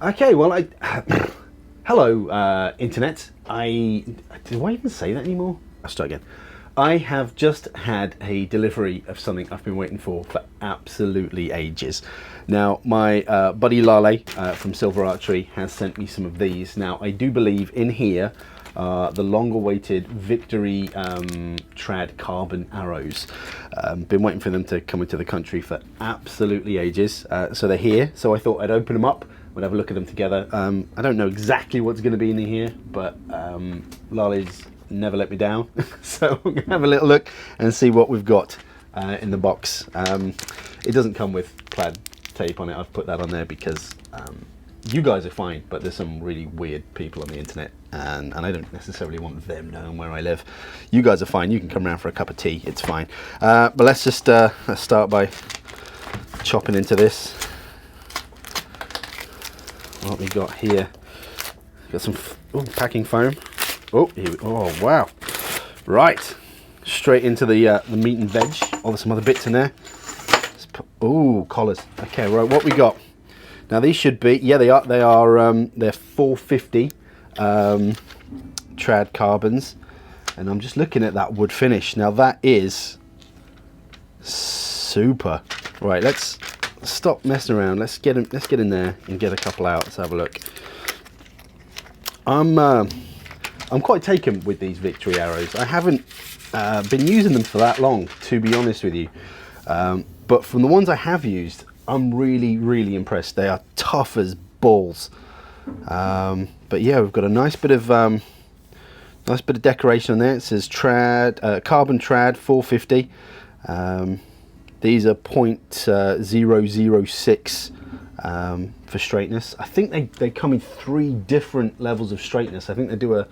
Okay, well, hello, internet. Do I even say that anymore? I'll start again. I have just had a delivery of something I've been waiting for absolutely ages. Now, my buddy Lale from Silver Archery has sent me some of these. Now, I do believe in here the long-awaited Victory trad carbon arrows. Been waiting for them to come into the country for absolutely ages. So they're here. So I thought I'd open them up. We'll have a look at them together. I don't know exactly what's going to be in here, but Lale's never let me down. So we're going to have a little look and see what we've got in the box. It doesn't come with plaid tape on it. I've put that on there because you guys are fine, but there's some really weird people on the internet, and I don't necessarily want them knowing where I live. You guys are fine. You can come around for a cup of tea. It's fine. But let's just let's start by chopping into this. What we got here? Got some packing foam. Oh, wow! Right, straight into the meat and veg. Oh, there's some other bits in there. Oh, collars. Okay, right. What we got? Now these should be, yeah, they are. They're 450 trad carbons, and I'm just looking at that wood finish. Now that is super. Right, let's stop messing around. Let's get in there and get a couple out. Let's have a look. I'm quite taken with these Victory arrows. I haven't been using them for that long, to be honest with you. But from the ones I have used, I'm really impressed. They are tough as balls. But yeah, we've got a nice bit of decoration on there. It says trad, carbon trad 450. These are 0.006 for straightness. I think they come in 3 different levels of straightness. I think they do a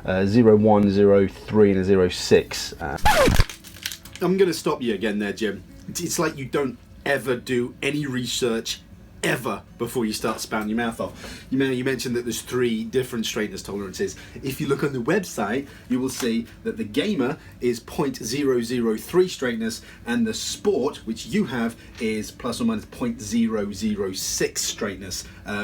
0.1, 0.3 and a 0.6. I'm going to stop you again there, Jim. It's like you don't ever do any research ever before you start spouting your mouth off. You mentioned that there's 3 different straightness tolerances. If you look on the website, you will see that the Gamer is 0.003 straightness, and the Sport, which you have, is plus or minus 0.006 straightness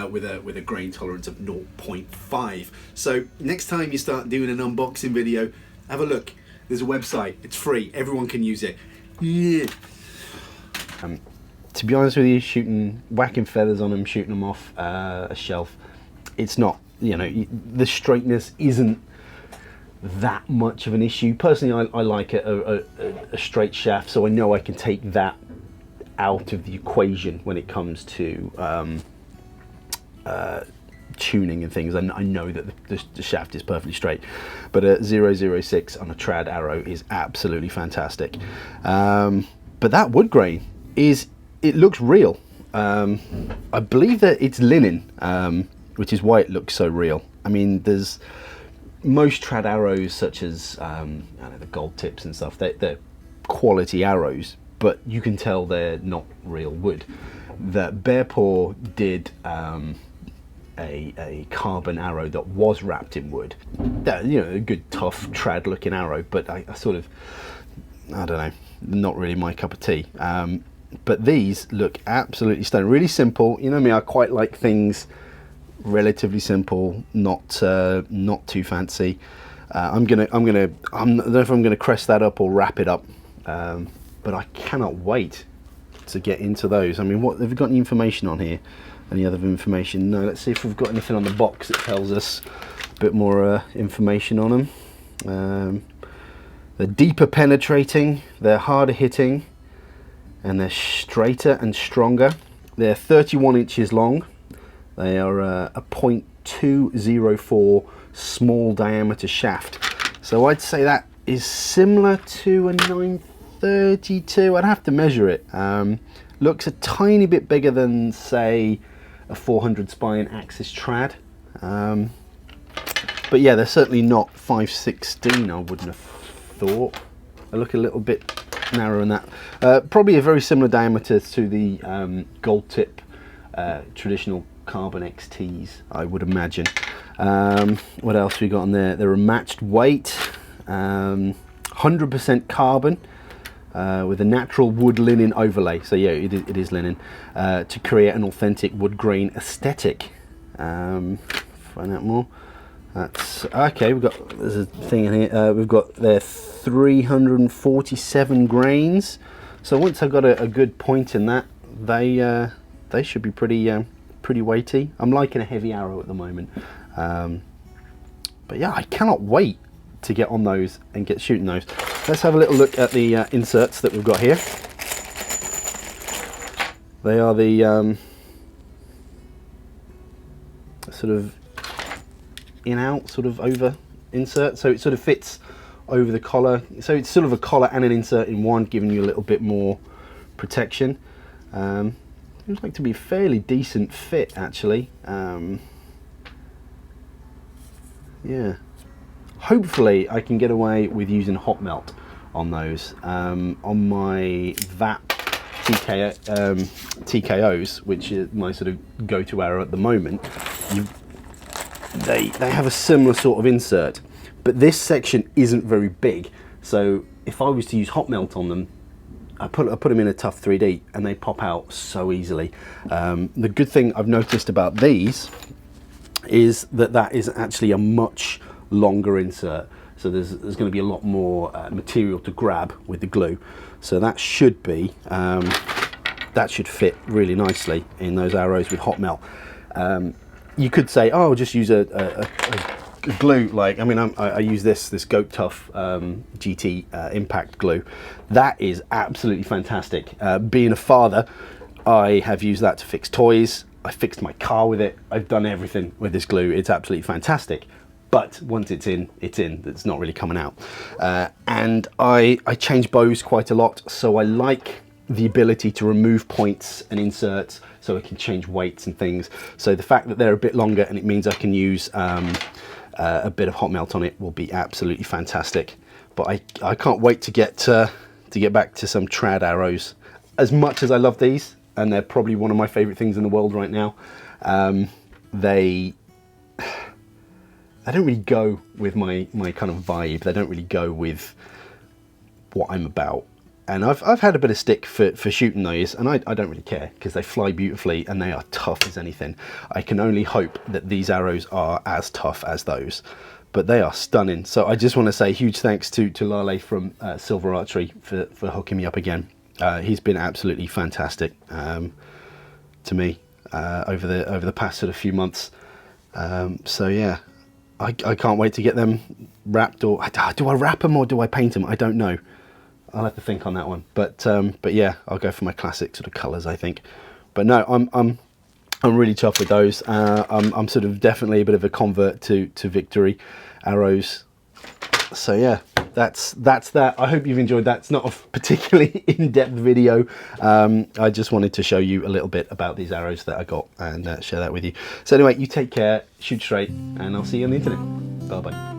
with a grain tolerance of 0.5. So next time you start doing an unboxing video, have a look. There's a website. It's free. Everyone can use it. Yeah. To be honest with you, whacking feathers on them, shooting them off a shelf, it's not, the straightness isn't that much of an issue. Personally, I like a straight shaft, so I know I can take that out of the equation when it comes to tuning and things. I know that the shaft is perfectly straight, but a 0.06 on a trad arrow is absolutely fantastic. But that wood grain it looks real. I believe that it's linen, which is why it looks so real. I mean, there's most trad arrows, such as the gold tips and stuff, they're quality arrows, but you can tell they're not real wood. That Bearpaw did a carbon arrow that was wrapped in wood. A good tough trad looking arrow, but I don't know, not really my cup of tea. But these look absolutely stunning. Really simple. You know me, I quite like things relatively simple, not too fancy. I don't know if I'm gonna crest that up or wrap it up, but I cannot wait to get into those. I mean, what have we got any information on here? Any other information? No. Let's see if we've got anything on the box that tells us a bit more information on them. They're deeper penetrating, they're harder hitting, and they're straighter and stronger. They're 31 inches long. They are a 0.204 small diameter shaft. So I'd say that is similar to a 932. I'd have to measure it. Looks a tiny bit bigger than, say, a 400 spine axis trad. But yeah, they're certainly not 516, I wouldn't have thought. They look a little bit narrower than that. Probably a very similar diameter to the gold tip traditional carbon XTs, I would imagine. What else we got on there? They're a matched weight, 100% carbon, with a natural wood linen overlay. So yeah, it is linen, to create an authentic wood grain aesthetic. Find out more. That's okay. There's a thing in here. We've got there 347 grains. So once I've got a good point in that, they should be pretty weighty. I'm liking a heavy arrow at the moment, but yeah, I cannot wait to get on those and get shooting those. Let's have a little look at the inserts that we've got here. They are the sort of in-out, sort of over insert, so it sort of fits over the collar. So it's sort of a collar and an insert in one, giving you a little bit more protection. Seems like to be a fairly decent fit, actually. Yeah. Hopefully I can get away with using hot melt on those. On my VAP TKOs, which is my sort of go-to arrow at the moment, they have a similar sort of insert, but this section isn't very big. So if I was to use hot melt on them, I put them in a tough 3D and they pop out so easily. The good thing I've noticed about these is that is actually a much longer insert, so there's going to be a lot more material to grab with the glue, so that should be that should fit really nicely in those arrows with hot melt. You could say, oh, just use a glue, like, I mean, I use this Goat Tough GT impact glue. That is absolutely fantastic. Being a father, I have used that to fix toys. I fixed my car with it. I've done everything with this glue. It's absolutely fantastic. But once it's in, it's not really coming out. And I change bows quite a lot, so I like the ability to remove points and inserts, so I can change weights and things. So the fact that they're a bit longer and it means I can use a bit of hot melt on it will be absolutely fantastic. But I can't wait to get back to some trad arrows. As much as I love these, and they're probably one of my favorite things in the world right now, they don't really go with my kind of vibe. They don't really go with what I'm about. And I've had a bit of stick for shooting those, and I don't really care, because they fly beautifully and they are tough as anything. I can only hope that these arrows are as tough as those, but they are stunning. So I just want to say huge thanks to Lale from Silver Archery for hooking me up again. He's been absolutely fantastic to me over the past sort of few months. So yeah, I can't wait to get them wrapped. Or do I wrap them or do I paint them? I don't know. I'll have to think on that one. But yeah, I'll go for my classic sort of colours, I think. But no, I'm really chuffed with those. I'm sort of definitely a bit of a convert to Victory arrows. So yeah, that's that. I hope you've enjoyed that. It's not a particularly in-depth video. I just wanted to show you a little bit about these arrows that I got and share that with you. So anyway, you take care, shoot straight, and I'll see you on the internet. Bye bye.